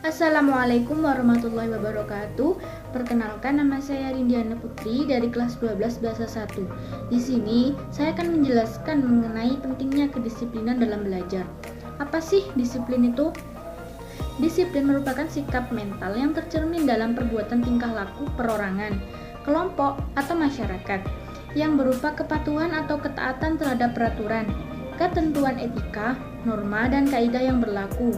Assalamualaikum warahmatullahi wabarakatuh. Perkenalkan, nama saya Rindiana Putri dari kelas 12 Bahasa 1. Di sini saya akan menjelaskan mengenai pentingnya kedisiplinan dalam belajar. Apa sih disiplin itu? Disiplin merupakan sikap mental yang tercermin dalam perbuatan tingkah laku perorangan, kelompok, atau masyarakat yang berupa kepatuhan atau ketaatan terhadap peraturan, ketentuan etika, norma, dan kaidah yang berlaku.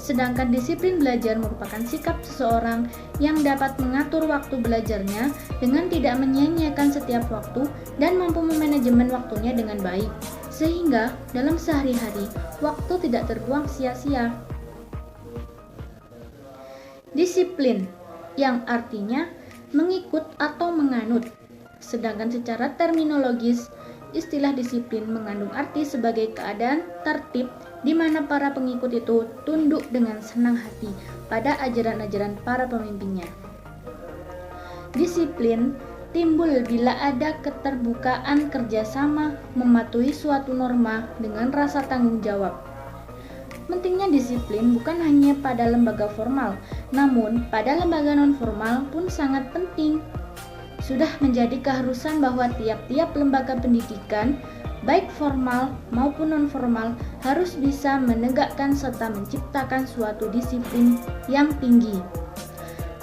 Sedangkan disiplin belajar merupakan sikap seseorang yang dapat mengatur waktu belajarnya dengan tidak menyia-nyiakan setiap waktu dan mampu memanajemen waktunya dengan baik, sehingga dalam sehari-hari waktu tidak terbuang sia-sia. Disiplin, yang artinya mengikut atau menganut. Sedangkan secara terminologis, istilah disiplin mengandung arti sebagai keadaan tertib di mana para pengikut itu tunduk dengan senang hati pada ajaran-ajaran para pemimpinnya. Disiplin timbul bila ada keterbukaan kerjasama mematuhi suatu norma dengan rasa tanggung jawab. Pentingnya disiplin bukan hanya pada lembaga formal, namun pada lembaga non-formal pun sangat penting. Sudah menjadi keharusan bahwa tiap-tiap lembaga pendidikan baik formal maupun non-formal harus bisa menegakkan serta menciptakan suatu disiplin yang tinggi.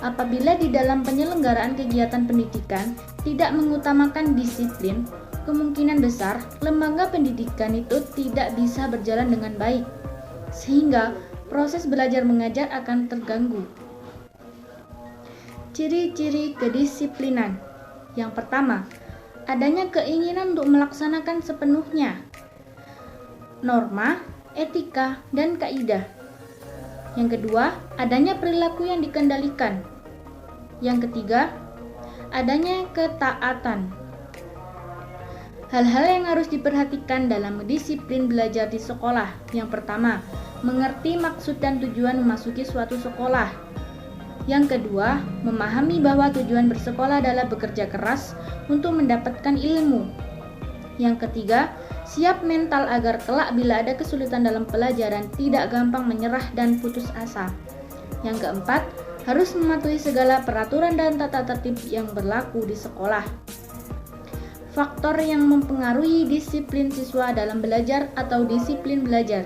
Apabila di dalam penyelenggaraan kegiatan pendidikan tidak mengutamakan disiplin, kemungkinan besar lembaga pendidikan itu tidak bisa berjalan dengan baik, sehingga proses belajar mengajar akan terganggu. Ciri-ciri kedisiplinan. Yang pertama, adanya keinginan untuk melaksanakan sepenuhnya norma, etika, dan kaidah. Yang kedua, adanya perilaku yang dikendalikan. Yang ketiga, adanya ketaatan. Hal-hal yang harus diperhatikan dalam disiplin belajar di sekolah. Yang pertama, mengerti maksud dan tujuan memasuki suatu sekolah. Yang kedua, memahami bahwa tujuan bersekolah adalah bekerja keras untuk mendapatkan ilmu. Yang ketiga, siap mental agar kelak bila ada kesulitan dalam pelajaran tidak gampang menyerah dan putus asa. Yang keempat, harus mematuhi segala peraturan dan tata tertib yang berlaku di sekolah. Faktor yang mempengaruhi disiplin siswa dalam belajar atau disiplin belajar.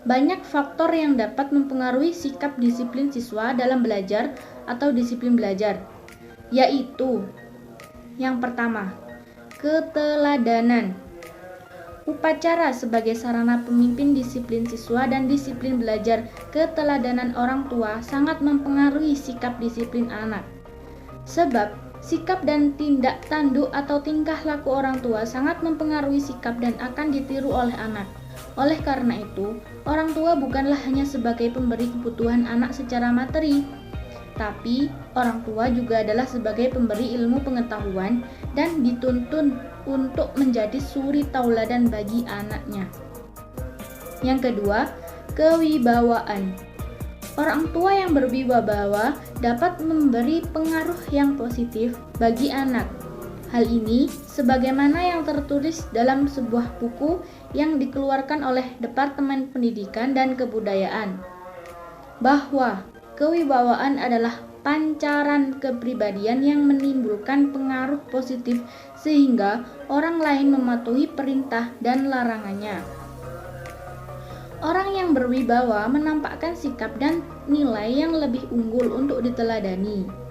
Banyak faktor yang dapat mempengaruhi sikap disiplin siswa dalam belajar atau disiplin belajar, yaitu yang pertama, keteladanan. Upacara sebagai sarana pemimpin disiplin siswa dan disiplin belajar. Keteladanan orang tua sangat mempengaruhi sikap disiplin anak. Sebab sikap dan tindak tanduk atau tingkah laku orang tua sangat mempengaruhi sikap dan akan ditiru oleh anak. Oleh karena itu, orang tua bukanlah hanya sebagai pemberi kebutuhan anak secara materi, tapi orang tua juga adalah sebagai pemberi ilmu pengetahuan dan dituntun untuk menjadi suri tauladan bagi anaknya. Yang kedua, kewibawaan. Orang tua yang berwibawa dapat memberi pengaruh yang positif bagi anak. Hal ini sebagaimana yang tertulis dalam sebuah buku yang dikeluarkan oleh Departemen Pendidikan dan Kebudayaan, bahwa kewibawaan adalah pancaran kepribadian yang menimbulkan pengaruh positif sehingga orang lain mematuhi perintah dan larangannya. Orang yang berwibawa menampakkan sikap dan nilai yang lebih unggul untuk diteladani.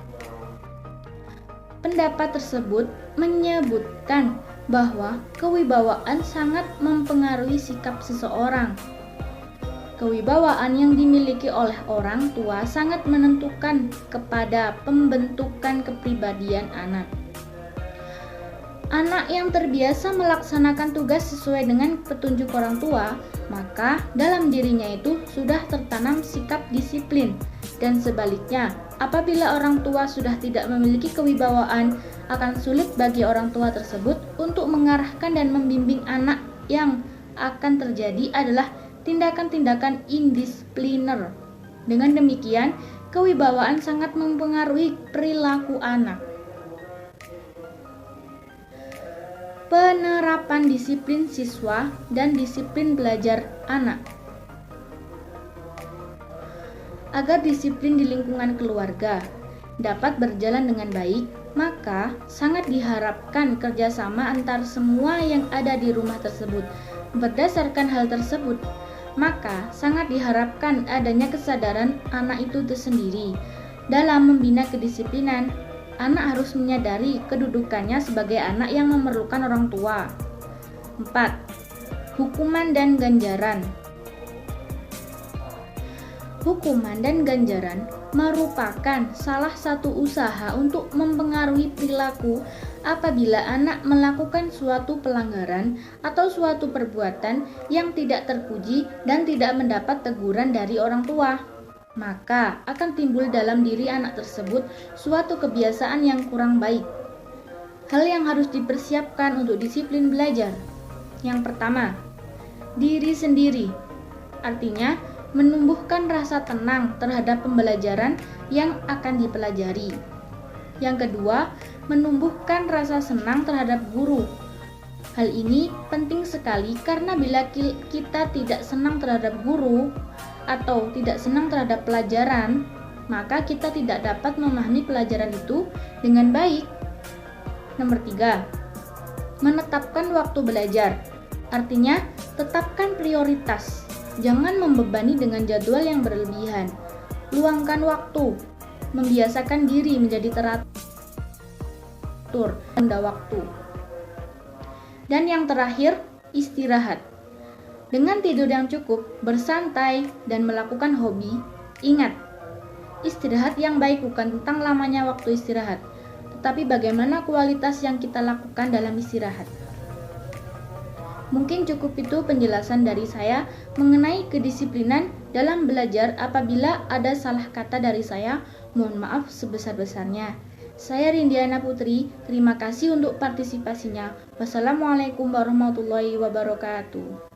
Pendapat tersebut menyebutkan bahwa kewibawaan sangat mempengaruhi sikap seseorang. Kewibawaan yang dimiliki oleh orang tua sangat menentukan kepada pembentukan kepribadian anak. Anak yang terbiasa melaksanakan tugas sesuai dengan petunjuk orang tua, maka dalam dirinya itu sudah tertanam sikap disiplin. Dan sebaliknya, apabila orang tua sudah tidak memiliki kewibawaan, akan sulit bagi orang tua tersebut untuk mengarahkan dan membimbing anak. Yang akan terjadi adalah tindakan-tindakan indisipliner. Dengan demikian, kewibawaan sangat mempengaruhi perilaku anak. Penerapan disiplin siswa dan disiplin belajar anak. Agar disiplin di lingkungan keluarga dapat berjalan dengan baik, maka sangat diharapkan kerjasama antar semua yang ada di rumah tersebut. Berdasarkan hal tersebut, maka sangat diharapkan adanya kesadaran anak itu tersendiri. Dalam membina kedisiplinan, anak harus menyadari kedudukannya sebagai anak yang memerlukan orang tua. 4. Hukuman dan ganjaran. Hukuman dan ganjaran merupakan salah satu usaha untuk mempengaruhi perilaku apabila anak melakukan suatu pelanggaran atau suatu perbuatan yang tidak terpuji dan tidak mendapat teguran dari orang tua. Maka akan timbul dalam diri anak tersebut suatu kebiasaan yang kurang baik. Hal yang harus dipersiapkan untuk disiplin belajar. Yang pertama, diri sendiri. Artinya, menumbuhkan rasa tenang terhadap pembelajaran yang akan dipelajari. Yang kedua, menumbuhkan rasa senang terhadap guru. Hal ini penting sekali karena bila kita tidak senang terhadap guru atau tidak senang terhadap pelajaran, maka kita tidak dapat memahami pelajaran itu dengan baik. Nomor 3, menetapkan waktu belajar. Artinya, tetapkan prioritas. Jangan membebani dengan jadwal yang berlebihan. Luangkan waktu. Membiasakan diri menjadi teratur pada waktu. Dan yang terakhir, istirahat. Dengan tidur yang cukup, bersantai, dan melakukan hobi, ingat, istirahat yang baik bukan tentang lamanya waktu istirahat, tetapi bagaimana kualitas yang kita lakukan dalam istirahat. Mungkin cukup itu penjelasan dari saya mengenai kedisiplinan dalam belajar. Apabila ada salah kata dari saya, mohon maaf sebesar-besarnya. Saya Rindiana Putri, terima kasih untuk partisipasinya. Wassalamualaikum warahmatullahi wabarakatuh.